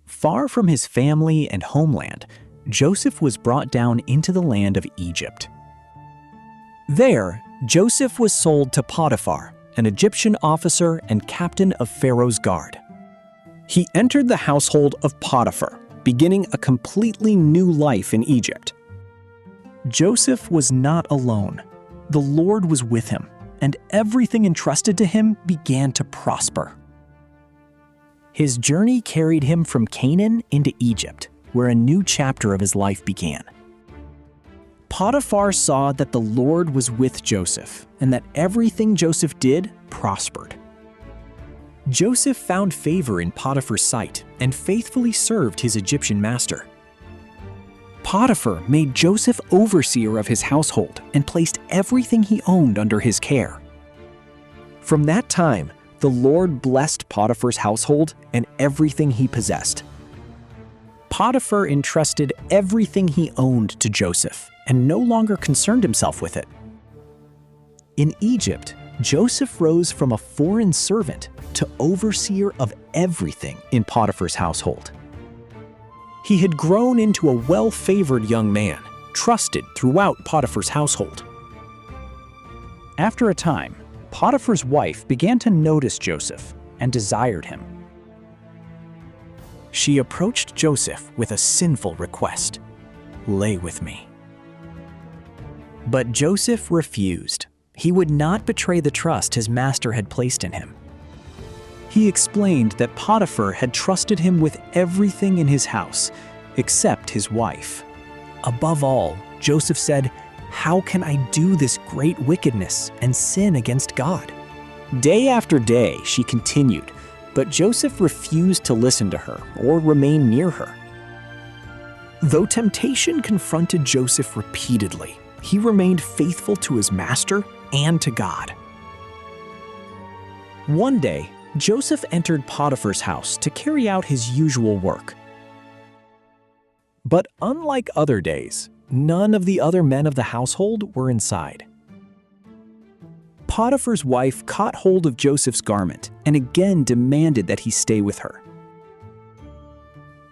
Far from his family and homeland, Joseph was brought down into the land of Egypt. There, Joseph was sold to Potiphar, an Egyptian officer and captain of Pharaoh's guard. He entered the household of Potiphar, beginning a completely new life in Egypt. Joseph was not alone. The Lord was with him, and everything entrusted to him began to prosper. His journey carried him from Canaan into Egypt, where a new chapter of his life began. Potiphar saw that the Lord was with Joseph, and that everything Joseph did prospered. Joseph found favor in Potiphar's sight and faithfully served his Egyptian master. Potiphar made Joseph overseer of his household and placed everything he owned under his care. From that time, the Lord blessed Potiphar's household and everything he possessed. Potiphar entrusted everything he owned to Joseph and no longer concerned himself with it. In Egypt, Joseph rose from a foreign servant to overseer of everything in Potiphar's household. He had grown into a well-favored young man, trusted throughout Potiphar's household. After a time, Potiphar's wife began to notice Joseph and desired him. She approached Joseph with a sinful request, "Lay with me." But Joseph refused. He would not betray the trust his master had placed in him. He explained that Potiphar had trusted him with everything in his house, except his wife. Above all, Joseph said, "How can I do this great wickedness and sin against God?" Day after day, she continued, but Joseph refused to listen to her or remain near her. Though temptation confronted Joseph repeatedly, he remained faithful to his master and to God. One day, Joseph entered Potiphar's house to carry out his usual work. But unlike other days, none of the other men of the household were inside. Potiphar's wife caught hold of Joseph's garment and again demanded that he stay with her.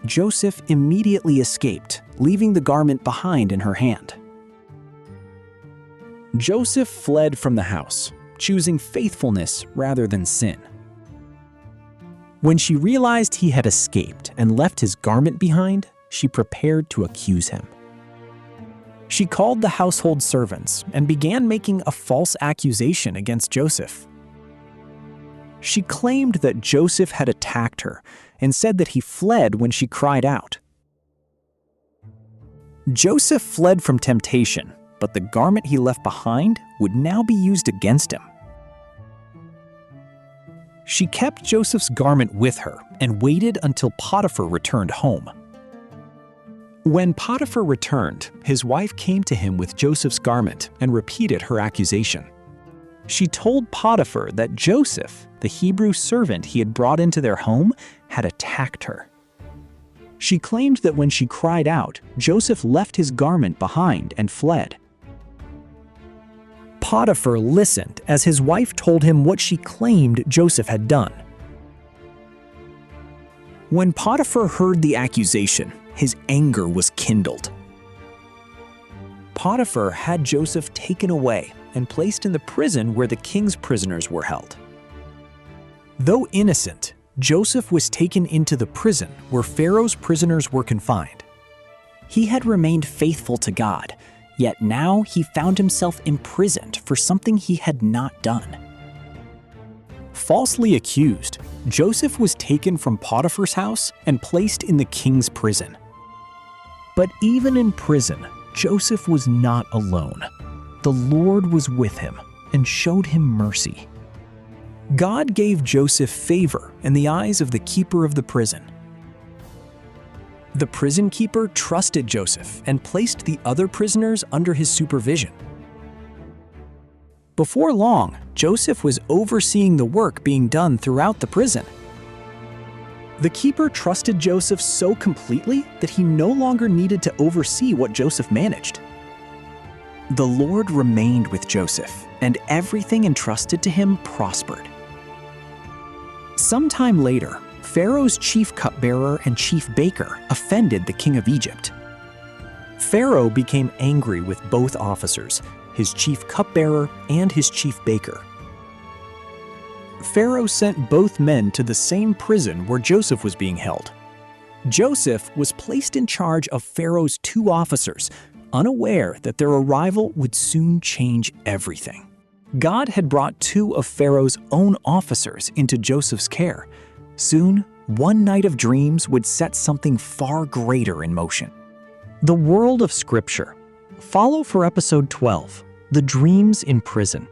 Joseph immediately escaped, leaving the garment behind in her hand. Joseph fled from the house, choosing faithfulness rather than sin. When she realized he had escaped and left his garment behind, she prepared to accuse him. She called the household servants and began making a false accusation against Joseph. She claimed that Joseph had attacked her and said that he fled when she cried out. Joseph fled from temptation, but the garment he left behind would now be used against him. She kept Joseph's garment with her and waited until Potiphar returned home. When Potiphar returned, his wife came to him with Joseph's garment and repeated her accusation. She told Potiphar that Joseph, the Hebrew servant he had brought into their home, had attacked her. She claimed that when she cried out, Joseph left his garment behind and fled. Potiphar listened as his wife told him what she claimed Joseph had done. When Potiphar heard the accusation, his anger was kindled. Potiphar had Joseph taken away and placed in the prison where the king's prisoners were held. Though innocent, Joseph was taken into the prison where Pharaoh's prisoners were confined. He had remained faithful to God, yet now he found himself imprisoned for something he had not done. Falsely accused, Joseph was taken from Potiphar's house and placed in the king's prison. But even in prison, Joseph was not alone. The Lord was with him and showed him mercy. God gave Joseph favor in the eyes of the keeper of the prison. The prison keeper trusted Joseph and placed the other prisoners under his supervision. Before long, Joseph was overseeing the work being done throughout the prison. The keeper trusted Joseph so completely that he no longer needed to oversee what Joseph managed. The Lord remained with Joseph, and everything entrusted to him prospered. Sometime later, Pharaoh's chief cupbearer and chief baker offended the king of Egypt. Pharaoh became angry with both officers, his chief cupbearer and his chief baker. Pharaoh sent both men to the same prison where Joseph was being held. Joseph was placed in charge of Pharaoh's two officers, unaware that their arrival would soon change everything. God had brought two of Pharaoh's own officers into Joseph's care. Soon, one night of dreams would set something far greater in motion. The world of Scripture. Follow for episode 12, The Dreams in Prison.